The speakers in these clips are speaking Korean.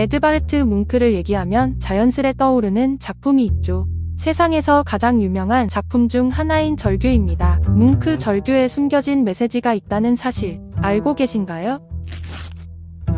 에드바르트 뭉크를 얘기하면 자연스레 떠오르는 작품이 있죠. 세상에서 가장 유명한 작품 중 하나인 절규입니다. 뭉크 절규에 숨겨진 메시지가 있다는 사실 알고 계신가요?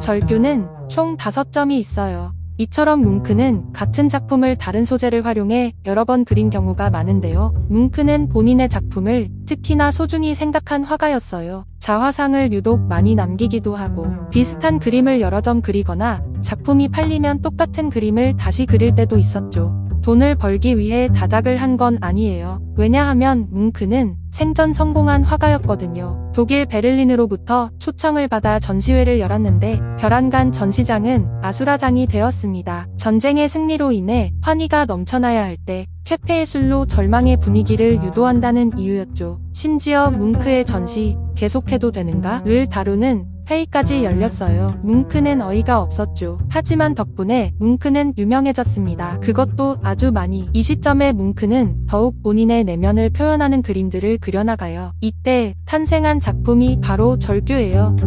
절규는 총 5점이 있어요. 이처럼 뭉크는 같은 작품을 다른 소재를 활용해 여러 번 그린 경우가 많은데요. 뭉크는 본인의 작품을 특히나 소중히 생각한 화가였어요. 자화상을 유독 많이 남기기도 하고 비슷한 그림을 여러 점 그리거나 작품이 팔리면 똑같은 그림을 다시 그릴 때도 있었죠. 돈을 벌기 위해 다작을 한 건 아니에요. 왜냐하면 뭉크는 생전 성공한 화가였거든요. 독일 베를린으로부터 초청을 받아 전시회를 열었는데 별안간 전시장은 아수라장이 되었습니다. 전쟁의 승리로 인해 환희가 넘쳐나야 할 때 쾌패의 술로 절망의 분위기를 유도한다는 이유였죠. 심지어 뭉크의 전시 계속해도 되는가?를 다루는 회의까지 열렸어요. 뭉크는 어이가 없었죠. 하지만 덕분에 뭉크는 유명해졌습니다. 그것도 아주 많이. 이 시점에 뭉크는 더욱 본인의 내면을 표현하는 그림들을 그려나가요. 이때 탄생한 작품이 바로 절규예요.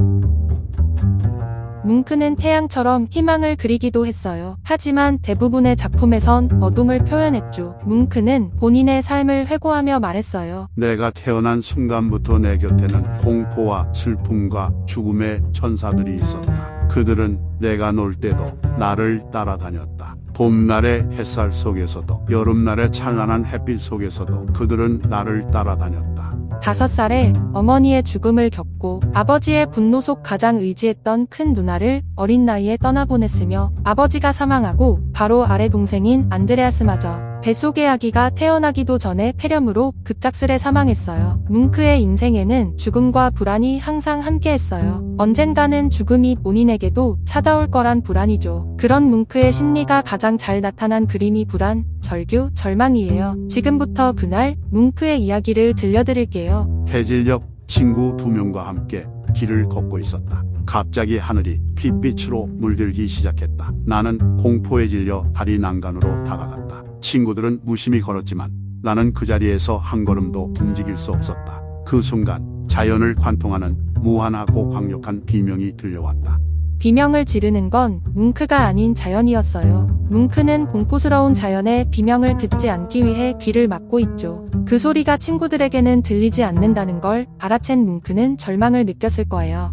뭉크는 태양처럼 희망을 그리기도 했어요. 하지만 대부분의 작품에선 어둠을 표현했죠. 뭉크는 본인의 삶을 회고하며 말했어요. 내가 태어난 순간부터 내 곁에는 공포와 슬픔과 죽음의 천사들이 있었다. 그들은 내가 놀 때도 나를 따라다녔다. 봄날의 햇살 속에서도 여름날의 찬란한 햇빛 속에서도 그들은 나를 따라다녔다. 5살에 어머니의 죽음을 겪고 아버지의 분노 속 가장 의지했던 큰 누나를 어린 나이에 떠나보냈으며 아버지가 사망하고 바로 아래 동생인 안드레아스마저 뱃속의 아기가 태어나기도 전에 폐렴으로 급작스레 사망했어요. 뭉크의 인생에는 죽음과 불안이 항상 함께했어요. 언젠가는 죽음이 본인에게도 찾아올 거란 불안이죠. 그런 뭉크의 심리가 가장 잘 나타난 그림이 불안, 절규, 절망이에요. 지금부터 그날 뭉크의 이야기를 들려드릴게요. 해질녘 친구 2명과 함께 길을 걷고 있었다. 갑자기 하늘이 핏빛으로 물들기 시작했다. 나는 공포에 질려 다리 난간으로 다가갔다. 친구들은 무심히 걸었지만 나는 그 자리에서 한 걸음도 움직일 수 없었다. 그 순간 자연을 관통하는 무한하고 강력한 비명이 들려왔다. 비명을 지르는 건 뭉크가 아닌 자연이었어요. 뭉크는 공포스러운 자연의 비명을 듣지 않기 위해 귀를 막고 있죠. 그 소리가 친구들에게는 들리지 않는다는 걸 알아챈 뭉크는 절망을 느꼈을 거예요.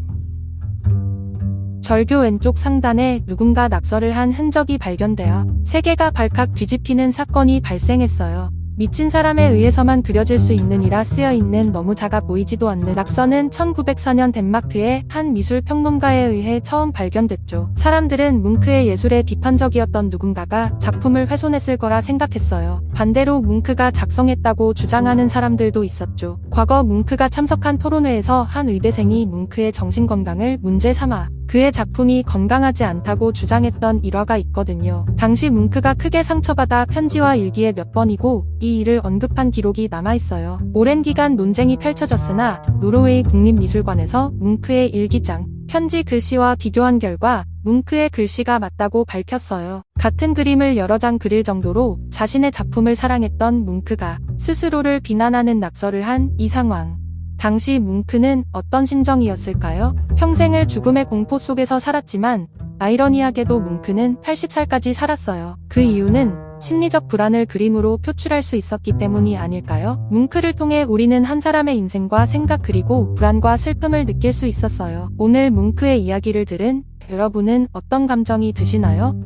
절규 왼쪽 상단에 누군가 낙서를 한 흔적이 발견되어 세계가 발칵 뒤집히는 사건이 발생했어요. 미친 사람에 의해서만 그려질 수 있느니라 쓰여있는 너무 작아 보이지도 않는 낙서는 1904년 덴마크의 한 미술 평론가에 의해 처음 발견됐죠. 사람들은 뭉크의 예술에 비판적이었던 누군가가 작품을 훼손했을 거라 생각했어요. 반대로 뭉크가 작성했다고 주장하는 사람들도 있었죠. 과거 뭉크가 참석한 토론회에서 한 의대생이 뭉크의 정신건강을 문제 삼아 그의 작품이 건강하지 않다고 주장했던 일화가 있거든요. 당시 뭉크가 크게 상처받아 편지와 일기에 몇 번이고 이 일을 언급한 기록이 남아있어요. 오랜 기간 논쟁이 펼쳐졌으나 노르웨이 국립미술관에서 뭉크의 일기장, 편지 글씨와 비교한 결과 뭉크의 글씨가 맞다고 밝혔어요. 같은 그림을 여러 장 그릴 정도로 자신의 작품을 사랑했던 뭉크가 스스로를 비난하는 낙서를 한 이 상황. 당시 뭉크는 어떤 심정이었을까요? 평생을 죽음의 공포 속에서 살았지만 아이러니하게도 뭉크는 80살까지 살았어요. 그 이유는 심리적 불안을 그림으로 표출할 수 있었기 때문이 아닐까요? 뭉크를 통해 우리는 한 사람의 인생과 생각 그리고 불안과 슬픔을 느낄 수 있었어요. 오늘 뭉크의 이야기를 들은 여러분은 어떤 감정이 드시나요?